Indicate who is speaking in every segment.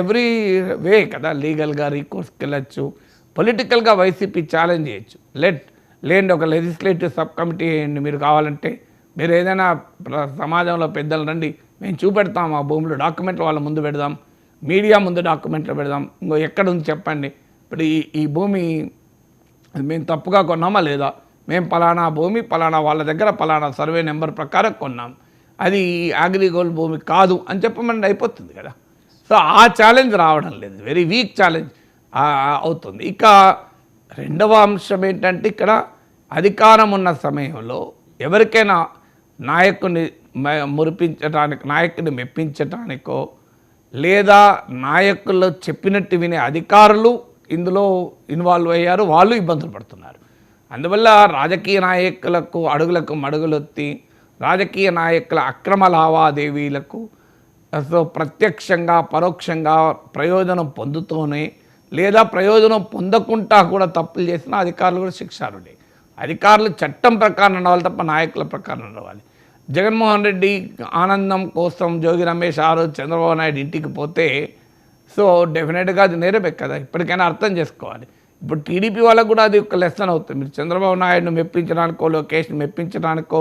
Speaker 1: Every way కదా, లీగల్గా రీకోర్స్కి వెళ్ళచ్చు, పొలిటికల్గా వైసీపీ ఛాలెంజ్ చేయొచ్చు. లేండి ఒక లెజిస్లేటివ్ సబ్ కమిటీ వేయండి, మీరు కావాలంటే మీరు ఏదైనా సమాజంలో పెద్దలు రండి, మేము చూపెడతాం ఆ భూములు, డాక్యుమెంట్లు వాళ్ళ ముందు పెడదాం, మీడియా ముందు డాక్యుమెంట్లు పెడదాం, ఇంకో ఎక్కడ ఉంది చెప్పండి, ఇప్పుడు ఈ భూమి మేము తప్పుగా కొన్నామా లేదా, మేము పలానా భూమి పలానా వాళ్ళ దగ్గర పలానా సర్వే నెంబర్ ప్రకారం కొన్నాం, అది అగ్రిగోల్డ్ భూమి కాదు అని చెప్పమని అయిపోతుంది కదా. సో ఆ ఛాలెంజ్ రావడం లేదు, వెరీ వీక్ ఛాలెంజ్ అవుతుంది. ఇక రెండవ అంశం ఏంటంటే, ఇక్కడ అధికారం ఉన్న సమయంలో ఎవరికైనా నాయకుడిని మురిపించడానికి, నాయకుడిని మెప్పించటానికో లేదా నాయకులు చెప్పినట్టు వినే అధికారులు ఇందులో ఇన్వాల్వ్ అయ్యారు, వాళ్ళు ఇబ్బందులు పడుతున్నారు. అందువల్ల రాజకీయ నాయకులకు అడుగులకు మడుగులొత్తి రాజకీయ నాయకుల అక్రమ లావాదేవీలకు ప్రత్యక్షంగా పరోక్షంగా ప్రయోజనం పొందుతూనే లేదా ప్రయోజనం పొందకుండా కూడా తప్పులు చేసిన అధికారులు కూడా శిక్షార్హులే. అధికారులు చట్టం ప్రకారం నడవాలి తప్ప నాయకుల ప్రకారం నడవాలి. జగన్మోహన్ రెడ్డి ఆనందం కోసం జోగి రమేష్ ఆ రోజు చంద్రబాబు నాయుడు ఇంటికి పోతే సో డెఫినెట్గా అది నేరమే కదా, ఇప్పటికైనా అర్థం చేసుకోవాలి. ఇప్పుడు టీడీపీ వాళ్ళకు కూడా అది ఒక లెసన్ అవుతుంది. మీరు చంద్రబాబు నాయుడును మెప్పించడానికో లోకేష్ని మెప్పించడానికో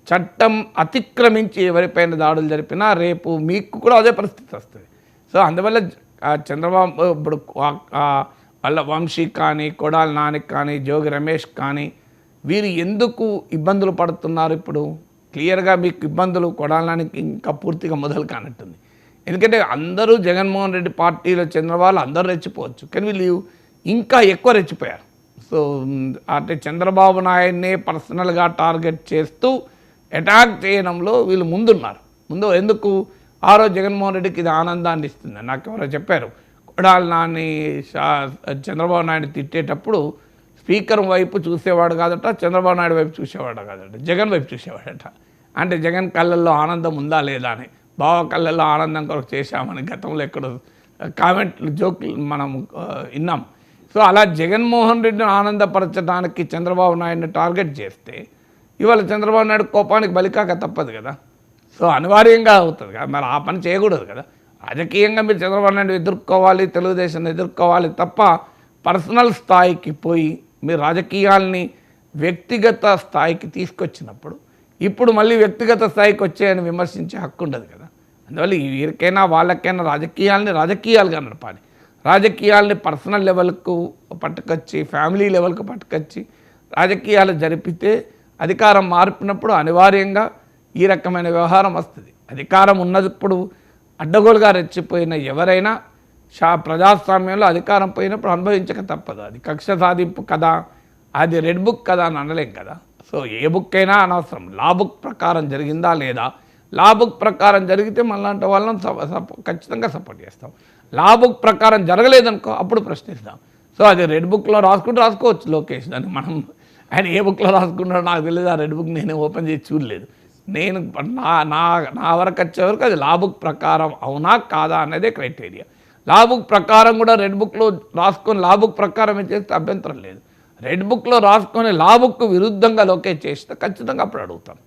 Speaker 1: చట్టం అతిక్రమించి ఎవరిపైన దాడులు జరిపినా రేపు మీకు కూడా అదే పరిస్థితి వస్తుంది. సో అందువల్ల చంద్రబాబు ఇప్పుడు వాళ్ళ వంశీ కానీ కొడాలి నానికి కానీ జోగి రమేష్ కానీ వీరు ఎందుకు ఇబ్బందులు పడుతున్నారు? ఇప్పుడు క్లియర్గా మీకు ఇబ్బందులు కొడాలి నానికి ఇంకా పూర్తిగా మొదలు కానట్టుంది. ఎందుకంటే అందరూ జగన్మోహన్ రెడ్డి పార్టీలో చెందిన వాళ్ళు అందరూ రెచ్చిపోవచ్చు, కానీ వీళ్ళు ఇంకా ఎక్కువ రెచ్చిపోయారు. సో అంటే చంద్రబాబు నాయుడినే పర్సనల్గా టార్గెట్ చేస్తూ అటాక్ చేయడంలో వీళ్ళు ముందున్నారు. ఎందుకు ఆ రోజు జగన్మోహన్ రెడ్డికి ఇది ఆనందాన్ని ఇస్తుంది. నాకు ఎవరో చెప్పారు, కొడాలి నాని చంద్రబాబు నాయుడు తిట్టేటప్పుడు స్పీకర్ వైపు చూసేవాడు కాదట, చంద్రబాబు నాయుడు వైపు చూసేవాడు కాదట, జగన్ వైపు చూసేవాడట. అంటే జగన్ కళ్ళల్లో ఆనందం ఉందా లేదా అని, బావ కళ్ళల్లో ఆనందం కొరకు చేశామని గతంలో ఎక్కడో కామెంట్లు జోకులు మనం విన్నాం. సో అలా జగన్మోహన్ రెడ్డిని ఆనందపరచడానికి చంద్రబాబు నాయుడిని టార్గెట్ చేస్తే ఇవాళ చంద్రబాబు నాయుడు కోపానికి బలికాక తప్పదు కదా. సో అనివార్యంగా అవుతుంది కదా, మరి ఆ పని చేయకూడదు కదా. రాజకీయంగా మీరు చంద్రబాబు నాయుడు ఎదుర్కోవాలి, తెలుగుదేశాన్ని ఎదుర్కోవాలి తప్ప పర్సనల్ స్థాయికి పోయి మీరు రాజకీయాల్ని వ్యక్తిగత స్థాయికి తీసుకొచ్చినప్పుడు ఇప్పుడు మళ్ళీ వ్యక్తిగత స్థాయికి వచ్చాయని విమర్శించే హక్కు ఉండదు కదా. అందువల్ల వీరికైనా వాళ్ళకైనా రాజకీయాలుగా నడపాలి. రాజకీయాల్ని పర్సనల్ లెవెల్కు పట్టుకొచ్చి ఫ్యామిలీ లెవెల్కు పట్టుకొచ్చి రాజకీయాలు జరిపితే అధికారం మార్పినప్పుడు అనివార్యంగా ఈ రకమైన వ్యవహారం వస్తుంది. అధికారం ఉన్నప్పుడు అడ్డగోలుగా రెచ్చిపోయిన ఎవరైనా ప్రజాస్వామ్యంలో అధికారం పోయినప్పుడు అనుభవించక తప్పదు. అది కక్ష సాధింపు కదా, అది రెడ్ బుక్ కదా అని అనలేం కదా. సో ఏ బుక్ అయినా అనవసరం, లా బుక్ ప్రకారం జరిగిందా లేదా, లా బుక్ ప్రకారం జరిగితే మనలాంటి వాళ్ళని ఖచ్చితంగా సపోర్ట్ చేస్తాం. లా బుక్ ప్రకారం జరగలేదనుకో అప్పుడు ప్రశ్నిస్తాం. సో అది రెడ్ బుక్లో రాసుకోవచ్చు లోకేష్, దాన్ని మనం ఆయన ఏ బుక్లో రాసుకున్నాడో నాకు తెలియదు, ఆ రెడ్ బుక్ నేను ఓపెన్ చేసి చూడలేదు. నేను నా వరకు వచ్చే వరకు అది లా బుక్ ప్రకారం అవునా కాదా అనేదే క్రైటీరియా. లా బుక్ ప్రకారం కూడా రెడ్ బుక్లో రాసుకొని లా బుక్ ప్రకారం చేస్తే అభ్యంతరం లేదు. రెడ్ బుక్లో రాసుకొని లా బుక్ విరుద్ధంగా లోకేష్ చేస్తే ఖచ్చితంగా అప్పుడు అడుగుతాం.